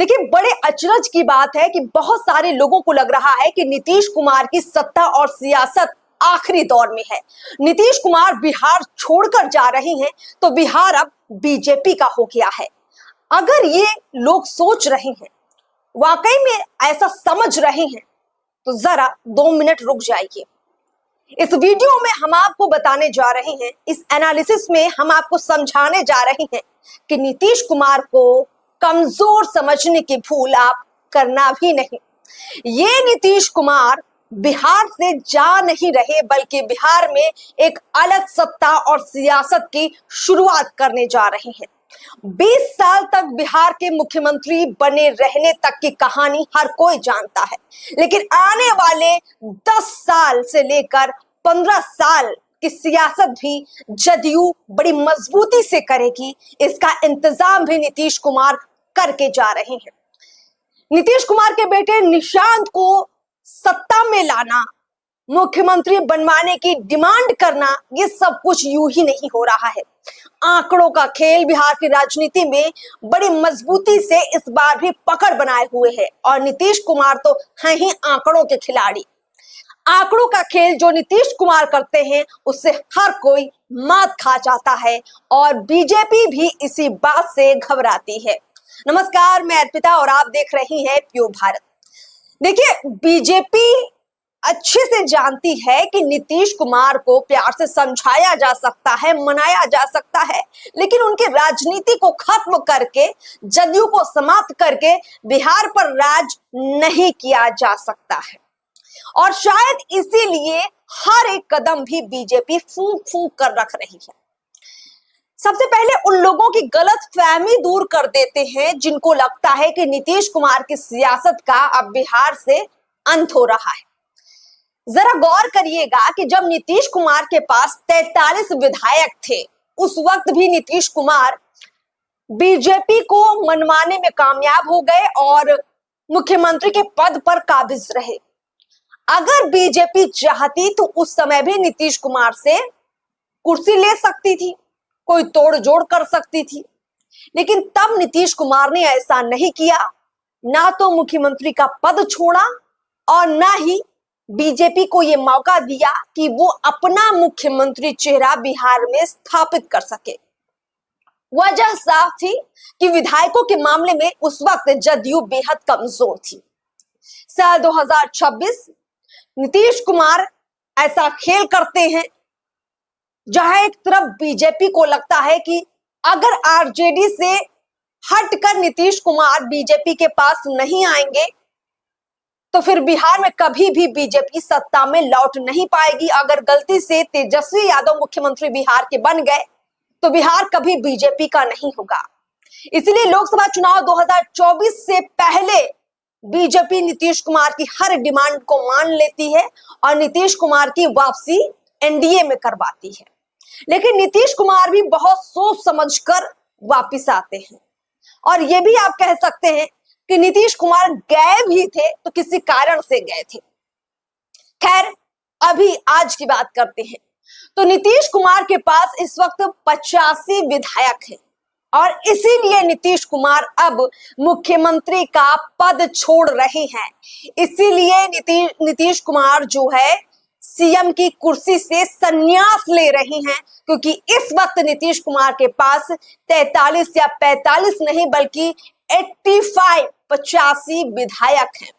देखिए, बड़े अचरज की बात है कि बहुत सारे लोगों को लग रहा है कि नीतीश कुमार की सत्ता और सियासत आखिरी दौर में है। नीतीश कुमार बिहार छोड़कर जा रहे हैं तो बिहार अब बीजेपी का हो गया है। अगर ये लोग सोच रहे हैं, वाकई में ऐसा समझ रहे हैं, तो जरा 2 मिनट रुक जाइए। इस वीडियो में हम आपको बताने जा रहे हैं, इस एनालिसिस में हम आपको समझाने जा रहे हैं कि नीतीश कुमार को कमजोर समझने की भूल आप करना भी नहीं। ये नीतीश कुमार बिहार से जा नहीं रहे, बल्कि बिहार में एक अलग सत्ता और सियासत की शुरुआत करने जा रहे हैं। 20 साल तक बिहार के मुख्यमंत्री बने रहने तक की कहानी हर कोई जानता है, लेकिन आने वाले 10 साल से लेकर 15 साल की सियासत भी जदयू बड़ी मजबूती से करेगी। इसका इंतजाम भी नीतीश कुमार करके जा रहे हैं। नीतीश कुमार के बेटे निशांत को सत्ता में लाना, मुख्यमंत्री बनवाने की डिमांड करना, ये सब कुछ यूं ही नहीं हो रहा है। आंकड़ों का खेल बिहार की राजनीति में बड़ी मजबूती से इस बार भी पकड़ बनाए हुए है और नीतीश कुमार तो हैं ही आंकड़ों के खिलाड़ी। आंकड़ों का खेल जो नीतीश कुमार करते हैं, उससे हर कोई मात खा जाता है और बीजेपी भी इसी बात से घबराती है। नमस्कार, मैं अर्पिता और आप देख रही हैं प्योर भारत। देखिए, बीजेपी अच्छे से जानती है कि नीतीश कुमार को प्यार से समझाया जा सकता है, मनाया जा सकता है, लेकिन उनकी राजनीति को खत्म करके, जदयू को समाप्त करके बिहार पर राज नहीं किया जा सकता है। और शायद इसीलिए हर एक कदम भी बीजेपी फूंक फूंक कर रख रही है। सबसे पहले उन लोगों की गलत फहमी दूर कर देते हैं जिनको लगता है कि नीतीश कुमार की सियासत का अब बिहार से अंत हो रहा है। जरा गौर करिएगा कि जब नीतीश कुमार के पास 43 विधायक थे, उस वक्त भी नीतीश कुमार बीजेपी को मनवाने में कामयाब हो गए और मुख्यमंत्री के पद पर काबिज रहे। अगर बीजेपी चाहती तो उस समय भी नीतीश कुमार से कुर्सी ले सकती थी, कोई तोड़ जोड़ कर सकती थी, लेकिन तब नीतीश कुमार ने ऐसा नहीं किया। ना तो मुख्यमंत्री का पद छोड़ा और ना ही बीजेपी को यह मौका दिया कि वो अपना मुख्यमंत्री चेहरा बिहार में स्थापित कर सके। वजह साफ थी कि विधायकों के मामले में उस वक्त जदयू बेहद कमजोर थी। साल 2026 नीतीश कुमार ऐसा खेल करते हैं जहां एक तरफ बीजेपी को लगता है कि अगर आरजेडी से हटकर नीतीश कुमार बीजेपी के पास नहीं आएंगे तो फिर बिहार में कभी भी बीजेपी सत्ता में लौट नहीं पाएगी। अगर गलती से तेजस्वी यादव मुख्यमंत्री बिहार के बन गए तो बिहार कभी बीजेपी का नहीं होगा। इसलिए लोकसभा चुनाव 2024 से पहले बीजेपी नीतीश कुमार की हर डिमांड को मान लेती है और नीतीश कुमार की वापसी एनडीए में करवाती है। लेकिन नीतीश कुमार भी बहुत सोच समझकर वापस आते हैं और ये भी आप कह सकते हैं कि नीतीश कुमार गए भी थे तो किसी कारण से गए थे। खैर, अभी आज की बात करते हैं। तो नीतीश कुमार के पास इस वक्त 85 विधायक हैं और इसीलिए नीतीश कुमार अब मुख्यमंत्री का पद छोड़ रहे हैं। इसीलिए नीतीश कुमार जो है सीएम की कुर्सी से संन्यास ले रहे हैं, क्योंकि इस वक्त नीतीश कुमार के पास 43 या 45 नहीं बल्कि 85 विधायक हैं।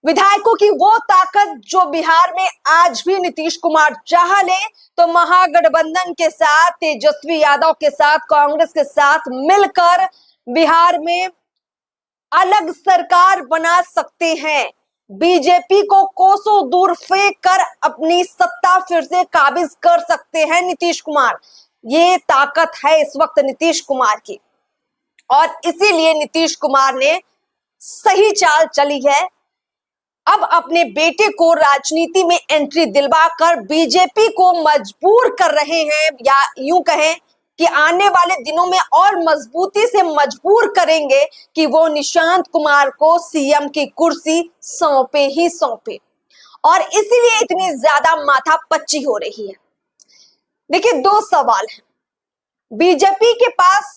विधायकों की वो ताकत जो बिहार में आज भी नीतीश कुमार चाह ले तो महागठबंधन के साथ, तेजस्वी यादव के साथ, कांग्रेस के साथ मिलकर बिहार में अलग सरकार बना सकते हैं। बीजेपी को कोसों दूर फेंक कर अपनी सत्ता फिर से काबिज कर सकते हैं नीतीश कुमार। ये ताकत है इस वक्त नीतीश कुमार की और इसीलिए नीतीश कुमार ने सही चाल चली है। अब अपने बेटे को राजनीति में एंट्री दिलवाकर बीजेपी को मजबूर कर रहे हैं, या यूं कहें कि आने वाले दिनों में और मजबूती से मजबूर करेंगे कि वो निशांत कुमार को सीएम की कुर्सी सौंपे ही सौंपे और इसीलिए इतनी ज्यादा माथापच्ची हो रही है। देखिए, 2 सवाल हैं। बीजेपी के पास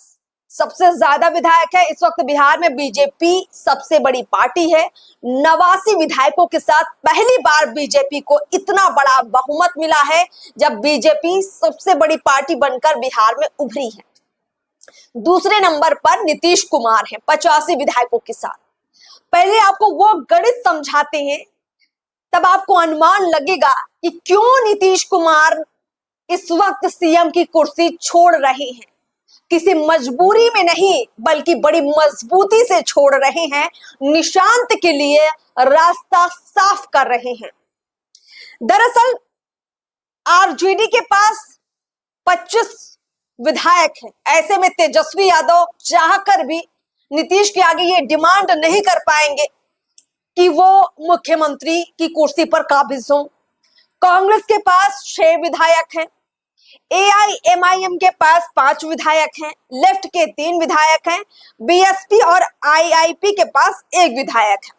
सबसे ज्यादा विधायक है। इस वक्त बिहार में बीजेपी सबसे बड़ी पार्टी है। 89 विधायकों के साथ पहली बार बीजेपी को इतना बड़ा बहुमत मिला है, जब बीजेपी सबसे बड़ी पार्टी बनकर बिहार में उभरी है। दूसरे नंबर पर नीतीश कुमार है 85 विधायकों के साथ। पहले आपको वो गणित समझाते हैं, तब आपको अनुमान लगेगा कि क्यों नीतीश कुमार इस वक्त सीएम की कुर्सी छोड़ रहे हैं। किसी मजबूरी में नहीं, बल्कि बड़ी मजबूती से छोड़ रहे हैं। निशांत के लिए रास्ता साफ कर रहे हैं। दरअसल आरजेडी के पास 25 विधायक हैं। ऐसे में तेजस्वी यादव चाहकर भी नीतीश के आगे ये डिमांड नहीं कर पाएंगे कि वो मुख्यमंत्री की कुर्सी पर काबिज हों। कांग्रेस के पास 6 विधायक हैं। एआईएमआईएम के पास 5 विधायक हैं। लेफ्ट के 3 विधायक हैं। बीएसपी और आईआईपी के पास 1 विधायक है।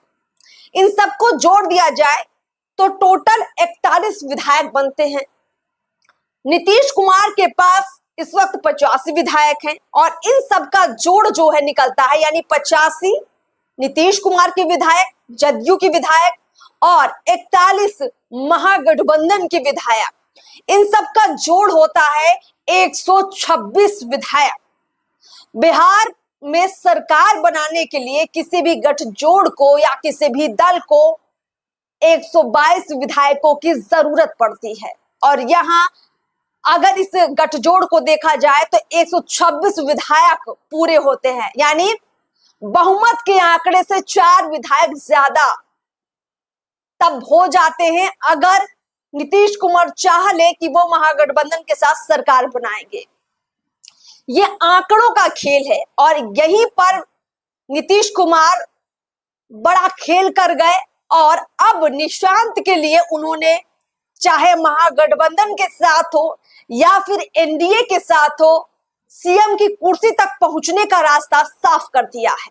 इन सबको जोड़ दिया जाए तो टोटल 41 विधायक बनते हैं। नीतीश कुमार के पास इस वक्त 85 विधायक हैं और इन सब का जोड़ जो है निकलता है, यानी 85 नीतीश कुमार के विधायक, जदयू के विधायक और 41 महागठबंधन के विधायक, इन सब का जोड़ होता है 126 विधायक। बिहार में सरकार बनाने के लिए किसी भी गठजोड़ को या किसी भी दल को 122 विधायकों की जरूरत पड़ती है। और यहाँ अगर इस गठजोड़ को देखा जाए तो 126 विधायक पूरे होते हैं, यानी बहुमत के आंकड़े से 4 विधायक ज्यादा तब हो जाते हैं अगर नीतीश कुमार चाह ले कि वो महागठबंधन के साथ सरकार बनाएंगे। ये आंकड़ों का खेल है और यहीं पर नीतीश कुमार बड़ा खेल कर गए और अब निशांत के लिए उन्होंने चाहे महागठबंधन के साथ हो या फिर एनडीए के साथ हो, सीएम की कुर्सी तक पहुंचने का रास्ता साफ कर दिया है।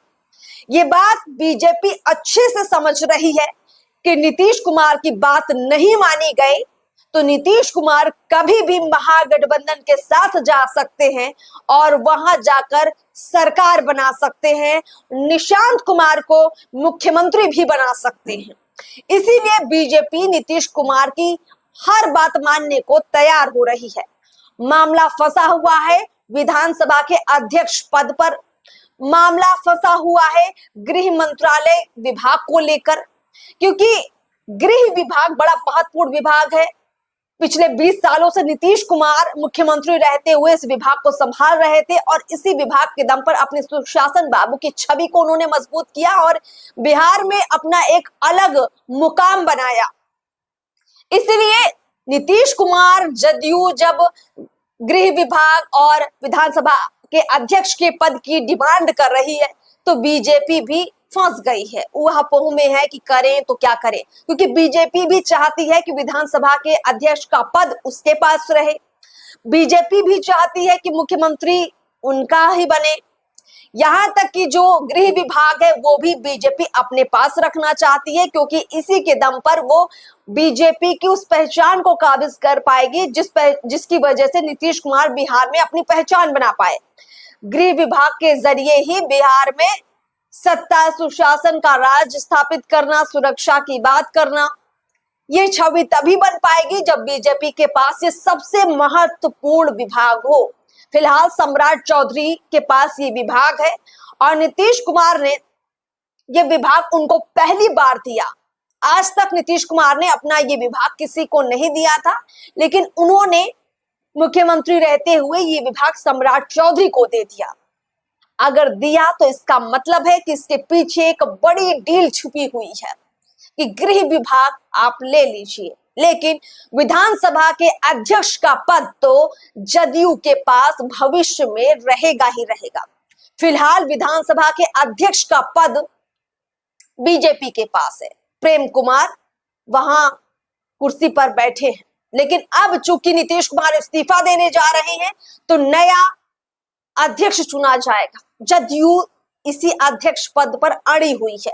ये बात बीजेपी अच्छे से समझ रही है कि नीतीश कुमार की बात नहीं मानी गई तो नीतीश कुमार कभी भी महागठबंधन के साथ जा सकते हैं और वहां जाकर सरकार बना सकते हैं, निशांत कुमार को मुख्यमंत्री भी बना सकते हैं। इसीलिए बीजेपी नीतीश कुमार की हर बात मानने को तैयार हो रही है। मामला फंसा हुआ है विधानसभा के अध्यक्ष पद पर, मामला फंसा हुआ है गृह मंत्रालय विभाग को लेकर, क्योंकि गृह विभाग बड़ा महत्वपूर्ण विभाग है। पिछले 20 सालों से नीतीश कुमार मुख्यमंत्री रहते हुए इस विभाग को संभाल रहे थे और इसी विभाग के दम पर अपने सुशासन बाबू की छवि को उन्होंने मजबूत किया और बिहार में अपना एक अलग मुकाम बनाया। इसलिए नीतीश कुमार जदयू जब गृह विभाग और विधानसभा के अध्यक्ष के पद की डिमांड कर रही है तो बीजेपी भी फंस गई है, ऊहापोह में है कि करें तो क्या करें, क्योंकि बीजेपी भी चाहती है कि विधानसभा के अध्यक्ष का पद उसके पास रहे। बीजेपी भी चाहती है कि मुख्यमंत्री उनका ही बने। यहाँ तक कि जो गृह विभाग है वो भी बीजेपी अपने पास रखना चाहती है, क्योंकि इसी के दम पर वो बीजेपी की उस पहचान को काबिज कर पाएगी जिसकी वजह से नीतीश कुमार बिहार में अपनी पहचान बना पाए। गृह विभाग के जरिए ही बिहार में सत्ता सुशासन का राज स्थापित करना, सुरक्षा की बात करना, ये छवि तभी बन पाएगी जब बीजेपी के पास ये सबसे महत्वपूर्ण विभाग हो। फिलहाल सम्राट चौधरी के पास ये विभाग है और नीतीश कुमार ने ये विभाग उनको पहली बार दिया। आज तक नीतीश कुमार ने अपना ये विभाग किसी को नहीं दिया था, लेकिन उन्होंने मुख्यमंत्री रहते हुए ये विभाग सम्राट चौधरी को दे दिया। अगर दिया तो इसका मतलब है कि इसके पीछे एक बड़ी डील छुपी हुई है कि गृह विभाग आप ले लीजिए, लेकिन विधानसभा के अध्यक्ष का पद तो जदयू के पास भविष्य में रहेगा ही रहेगा। फिलहाल विधानसभा के अध्यक्ष का पद बीजेपी के पास है, प्रेम कुमार वहां कुर्सी पर बैठे हैं, लेकिन अब चूंकि नीतीश कुमार इस्तीफा देने जा रहे हैं तो नया अध्यक्ष चुना जाएगा। जदयू इसी अध्यक्ष पद पर अड़ी हुई है।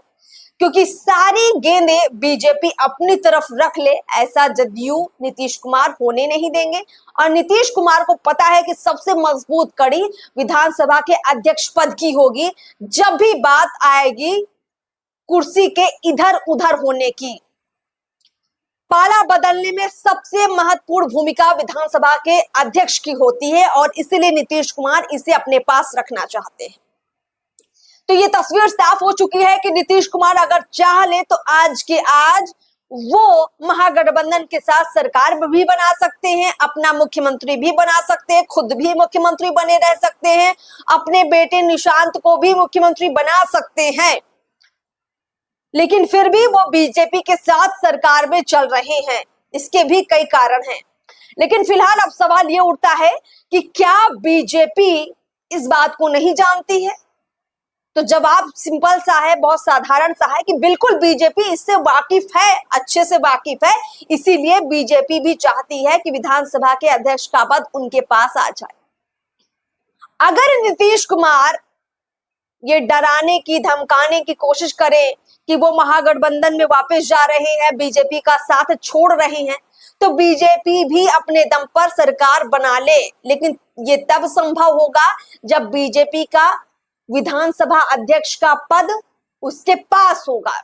क्योंकि सारी गेंदें बीजेपी अपनी तरफ रख ले, ऐसा जदयू नीतीश कुमार होने नहीं देंगे। और नीतीश कुमार को पता है कि सबसे मजबूत कड़ी विधानसभा के अध्यक्ष पद की होगी जब भी बात आएगी कुर्सी के इधर उधर होने की। पाला बदलने में सबसे महत्वपूर्ण भूमिका विधानसभा के अध्यक्ष की होती है और इसीलिए नीतीश कुमार इसे अपने पास रखना चाहते हैं। तो ये तस्वीर साफ हो चुकी है कि नीतीश कुमार अगर चाह ले तो आज के आज वो महागठबंधन के साथ सरकार भी बना सकते हैं, अपना मुख्यमंत्री भी बना सकते हैं, खुद भी मुख्यमंत्री बने रह सकते हैं, अपने बेटे निशांत को भी मुख्यमंत्री बना सकते हैं। लेकिन फिर भी वो बीजेपी के साथ सरकार में चल रहे हैं। इसके भी कई कारण हैं, लेकिन फिलहाल अब सवाल ये उठता है कि क्या बीजेपी इस बात को नहीं जानती है? तो जवाब सिंपल सा है, बहुत साधारण सा है कि बिल्कुल बीजेपी इससे वाकिफ है, अच्छे से वाकिफ है। इसीलिए बीजेपी भी चाहती है कि विधानसभा के अध्यक्ष का पद उनके पास आ जाए। अगर नीतीश कुमार ये डराने की धमकाने की कोशिश करें कि वो महागठबंधन में वापस जा रहे हैं, बीजेपी का साथ छोड़ रहे हैं, तो बीजेपी भी अपने दम पर सरकार बना ले। लेकिन ये तब संभव होगा जब बीजेपी का विधानसभा अध्यक्ष का पद उसके पास होगा।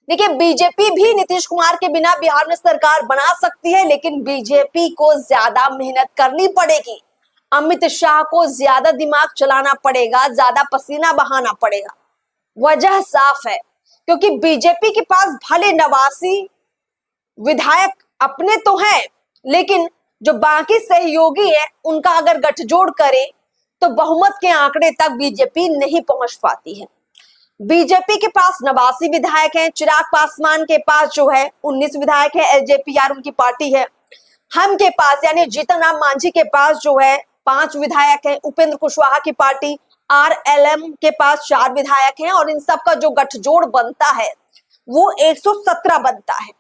देखिए, बीजेपी भी नीतीश कुमार के बिना बिहार में सरकार बना सकती है, लेकिन बीजेपी को ज्यादा मेहनत करनी पड़ेगी। अमित शाह को ज्यादा दिमाग चलाना पड़ेगा, ज्यादा पसीना बहाना पड़ेगा। वजह साफ है, क्योंकि बीजेपी के पास भले 89 विधायक अपने तो हैं, लेकिन जो बाकी सहयोगी है उनका अगर गठजोड़ करे तो बहुमत के आंकड़े तक बीजेपी नहीं पहुंच पाती है। बीजेपी के पास 89 विधायक हैं, चिराग पासवान के पास जो है 19 विधायक है, एलजेपी उनकी पार्टी है। हम के पास यानी जीतन राम मांझी के पास जो है 5 विधायक हैं, उपेंद्र कुशवाहा की पार्टी आरएलएम के पास 4 विधायक हैं, और इन सब का जो गठजोड़ बनता है वो 117 बनता है।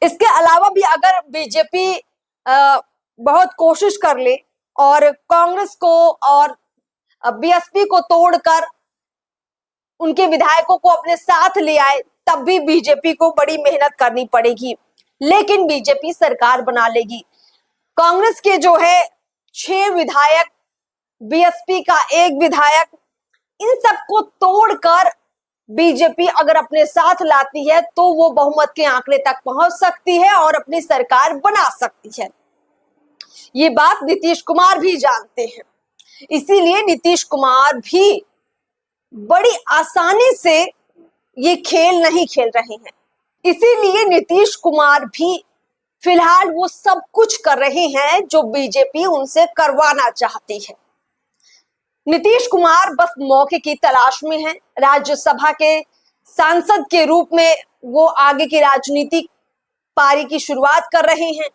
इसके अलावा भी अगर बीजेपी बहुत कोशिश कर ले और कांग्रेस को और बीएसपी को तोड़कर उनके विधायकों को अपने साथ ले आए, तब भी बीजेपी को बड़ी मेहनत करनी पड़ेगी, लेकिन बीजेपी सरकार बना लेगी। कांग्रेस के जो है 6 विधायक, बीएसपी का 1 विधायक, इन सबको तोड़कर बीजेपी अगर अपने साथ लाती है तो वो बहुमत के आंकड़े तक पहुंच सकती है और अपनी सरकार बना सकती है। ये बात नीतीश कुमार भी जानते हैं, इसीलिए नीतीश कुमार भी बड़ी आसानी से ये खेल नहीं खेल रहे हैं। इसीलिए नीतीश कुमार भी फिलहाल वो सब कुछ कर रहे हैं जो बीजेपी उनसे करवाना चाहती है। नीतीश कुमार बस मौके की तलाश में है। राज्यसभा के सांसद के रूप में वो आगे की राजनीतिक पारी की शुरुआत कर रहे हैं,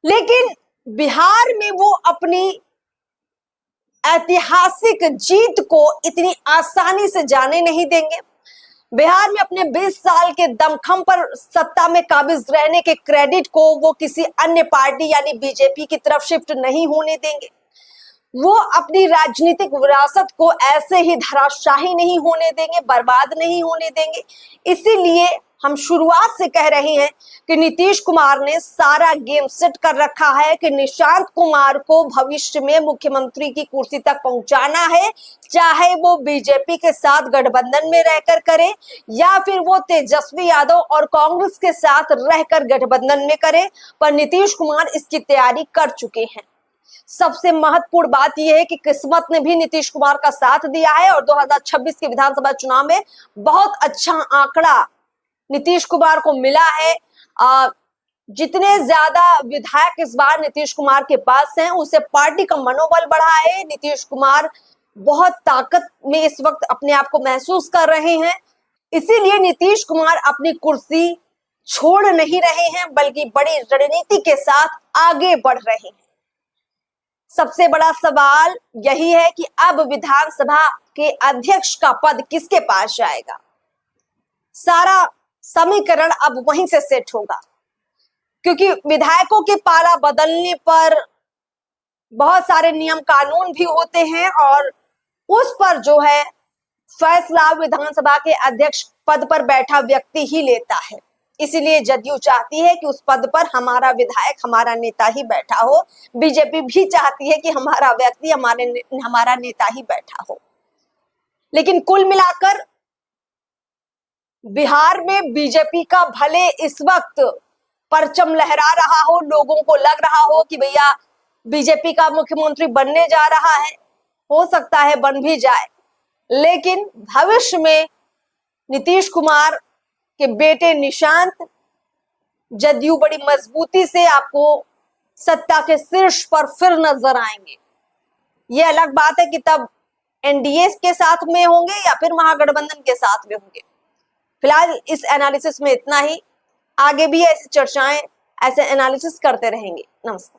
लेकिन बिहार में वो अपनी ऐतिहासिक जीत को इतनी आसानी से जाने नहीं देंगे। बिहार में अपने 20 साल के दमखम पर सत्ता में काबिज रहने के क्रेडिट को वो किसी अन्य पार्टी यानी बीजेपी की तरफ शिफ्ट नहीं होने देंगे। वो अपनी राजनीतिक विरासत को ऐसे ही धराशायी नहीं होने देंगे, बर्बाद नहीं होने देंगे। इसीलिए हम शुरुआत से कह रहे हैं कि नीतीश कुमार ने सारा गेम सेट कर रखा है कि निशांत कुमार को भविष्य में मुख्यमंत्री की कुर्सी तक पहुंचाना है, चाहे वो बीजेपी के साथ गठबंधन में रहकर करे या फिर वो तेजस्वी यादव और कांग्रेस के साथ रहकर गठबंधन में करे। पर नीतीश कुमार इसकी तैयारी कर चुके हैं। सबसे महत्वपूर्ण बात यह है कि किस्मत ने भी नीतीश कुमार का साथ दिया है और 2026 के विधानसभा चुनाव में बहुत अच्छा आंकड़ा नीतीश कुमार को मिला है। जितने ज्यादा विधायक इस बार नीतीश कुमार के पास हैं, उससे पार्टी का मनोबल बढ़ा है। नीतीश कुमार बहुत ताकत में इस वक्त अपने आप को महसूस कर रहे हैं। इसीलिए नीतीश कुमार अपनी कुर्सी छोड़ नहीं रहे हैं, बल्कि बड़ी रणनीति के साथ आगे बढ़ रहे हैं। सबसे बड़ा सवाल यही है कि अब विधानसभा के अध्यक्ष का पद किसके पास जाएगा। सारा समीकरण अब वहीं से सेट होगा, क्योंकि विधायकों के पाला बदलने पर बहुत सारे नियम कानून भी होते हैं और उस पर जो है फैसला विधानसभा के अध्यक्ष पद पर बैठा व्यक्ति ही लेता है। इसीलिए जदयू चाहती है कि उस पद पर हमारा विधायक, हमारा नेता ही बैठा हो। बीजेपी भी चाहती है कि हमारा व्यक्ति, हमारा नेता ही बैठा हो। लेकिन कुल मिलाकर बिहार में बीजेपी का भले इस वक्त परचम लहरा रहा हो, लोगों को लग रहा हो कि भैया बीजेपी का मुख्यमंत्री बनने जा रहा है, हो सकता है बन भी जाए, लेकिन भविष्य में नीतीश कुमार के बेटे निशांत जदयू बड़ी मजबूती से आपको सत्ता के शीर्ष पर फिर नजर आएंगे। ये अलग बात है कि तब एनडीए के साथ में होंगे या फिर महागठबंधन के साथ में होंगे। फिलहाल इस एनालिसिस में इतना ही। आगे भी ऐसी चर्चाएं, ऐसे एनालिसिस करते रहेंगे। नमस्कार।